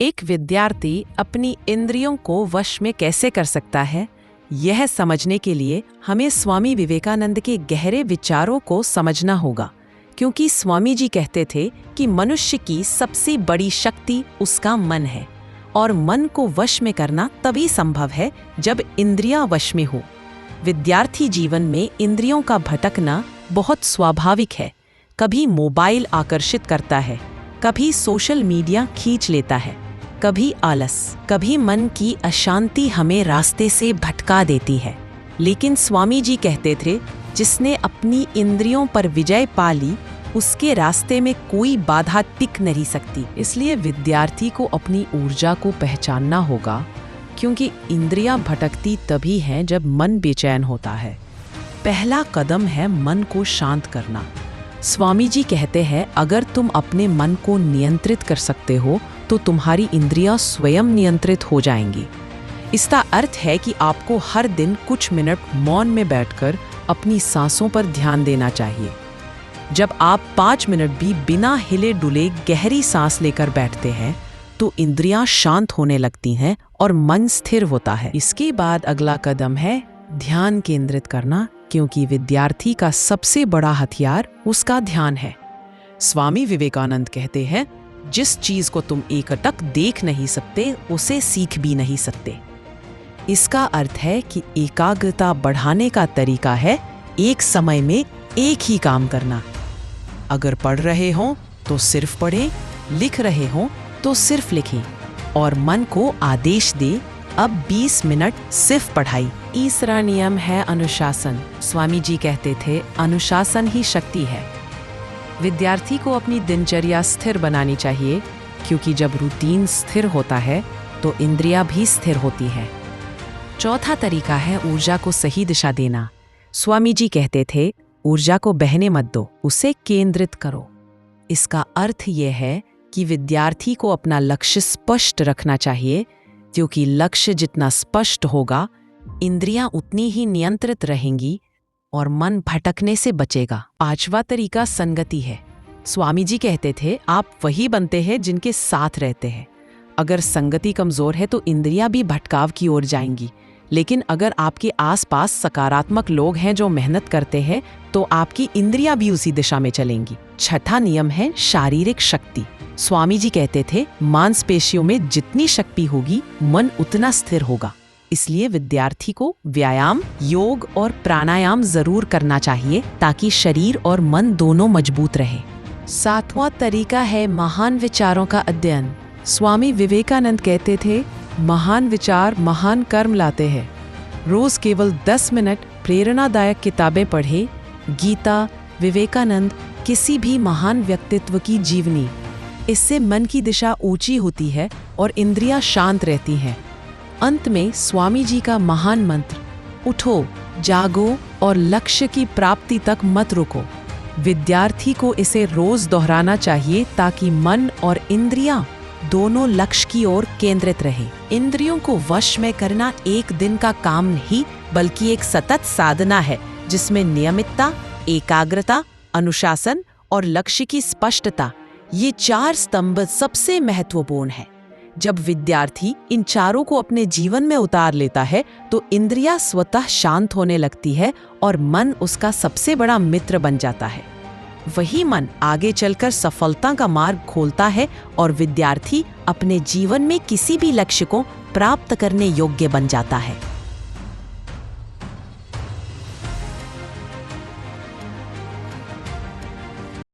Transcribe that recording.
एक विद्यार्थी अपनी इंद्रियों को वश में कैसे कर सकता है, यह समझने के लिए हमें स्वामी विवेकानंद के गहरे विचारों को समझना होगा, क्योंकि स्वामी जी कहते थे कि मनुष्य की सबसे बड़ी शक्ति उसका मन है और मन को वश में करना तभी संभव है जब इंद्रियां वश में हो। विद्यार्थी जीवन में इंद्रियों का भटकना बहुत स्वाभाविक है। कभी मोबाइल आकर्षित करता है, कभी सोशल मीडिया खींच लेता है, कभी आलस, कभी मन की अशांति हमें रास्ते से भटका देती है। लेकिन स्वामी जी कहते थे, जिसने अपनी इंद्रियों पर विजय पा ली, उसके रास्ते में कोई बाधा टिक नहीं सकती। इसलिए विद्यार्थी को अपनी ऊर्जा को पहचानना होगा, क्योंकि इंद्रियां भटकती तभी हैं जब मन बेचैन होता है। पहला कदम है मन को शांत करना। स्वामी जी कहते हैं, अगर तुम अपने मन को नियंत्रित कर सकते हो तो तुम्हारी इंद्रियां स्वयं नियंत्रित हो जाएंगी। इसका अर्थ है कि आपको हर दिन कुछ मिनट मौन में बैठकर अपनी सांसों पर ध्यान देना चाहिए। जब आप 5 मिनट भी बिना हिले डुले गहरी सांस लेकर बैठते हैं तो इंद्रियां शांत होने लगती हैं और मन स्थिर होता है। इसके बाद अगला कदम है ध्यान केंद्रित करना, क्योंकि विद्यार्थी का सबसे बड़ा हथियार उसका ध्यान है। स्वामी विवेकानंद कहते हैं, जिस चीज को तुम एकटक देख नहीं सकते उसे सीख भी नहीं सकते। इसका अर्थ है कि एकाग्रता बढ़ाने का तरीका है एक समय में एक ही काम करना। अगर पढ़ रहे हो तो सिर्फ पढ़ें, लिख रहे हो तो सिर्फ लिखें और मन को आदेश दे, अब 20 मिनट सिर्फ पढ़ाई। तीसरा नियम है अनुशासन। स्वामी जी कहते थे, अनुशासन ही शक्ति है। विद्यार्थी को अपनी दिनचर्या स्थिर बनानी चाहिए, क्योंकि जब रूटीन स्थिर होता है तो इंद्रियां भी स्थिर होती है। चौथा तरीका है ऊर्जा को सही दिशा देना। स्वामी जी कहते थे, ऊर्जा को बहने मत दो, उसे केंद्रित करो। इसका अर्थ यह है कि विद्यार्थी को अपना लक्ष्य स्पष्ट रखना चाहिए, क्योंकि लक्ष्य जितना स्पष्ट होगा, इंद्रियां उतनी ही नियंत्रित रहेंगी और मन भटकने से बचेगा। पांचवा तरीका संगति है। स्वामी जी कहते थे, आप वही बनते हैं जिनके साथ रहते हैं। अगर संगति कमजोर है तो इंद्रियां भी भटकाव की ओर जाएंगी, लेकिन अगर आपके आसपास सकारात्मक लोग हैं जो मेहनत करते हैं तो आपकी इंद्रियां भी उसी दिशा में चलेंगी। छठा नियम है शारीरिक शक्ति। स्वामी जी कहते थे, मांसपेशियों में जितनी शक्ति होगी, मन उतना स्थिर होगा। इसलिए विद्यार्थी को व्यायाम, योग और प्राणायाम जरूर करना चाहिए, ताकि शरीर और मन दोनों मजबूत रहे। सातवां तरीका है महान विचारों का अध्ययन। स्वामी विवेकानंद कहते थे, महान विचार महान कर्म लाते हैं। रोज केवल 10 मिनट प्रेरणादायक किताबें पढ़ें, गीता, विवेकानंद, किसी भी महान व्यक्तित्व की जीवनी। इससे मन की दिशा ऊंची होती है और इंद्रियां शांत रहती हैं। अंत में स्वामी जी का महान मंत्र, उठो, जागो और लक्ष्य की प्राप्ति तक मत रुको। विद्यार्थी को इसे रोज दोहराना चाहिए, ताकि मन और इंद्रियां दोनों लक्ष्य की ओर केंद्रित रहे। इंद्रियों को वश में करना एक दिन का काम नहीं, बल्कि एक सतत साधना है, जिसमें नियमितता, एकाग्रता, अनुशासन और लक्ष्य की स्पष्टता, ये 4 स्तंभ सबसे महत्वपूर्ण है। जब विद्यार्थी इन चारों को अपने जीवन में उतार लेता है तो इंद्रियां स्वतः शांत होने लगती है और मन उसका सबसे बड़ा मित्र बन जाता है। वही मन आगे चलकर सफलता का मार्ग खोलता है और विद्यार्थी अपने जीवन में किसी भी लक्ष्य को प्राप्त करने योग्य बन जाता है।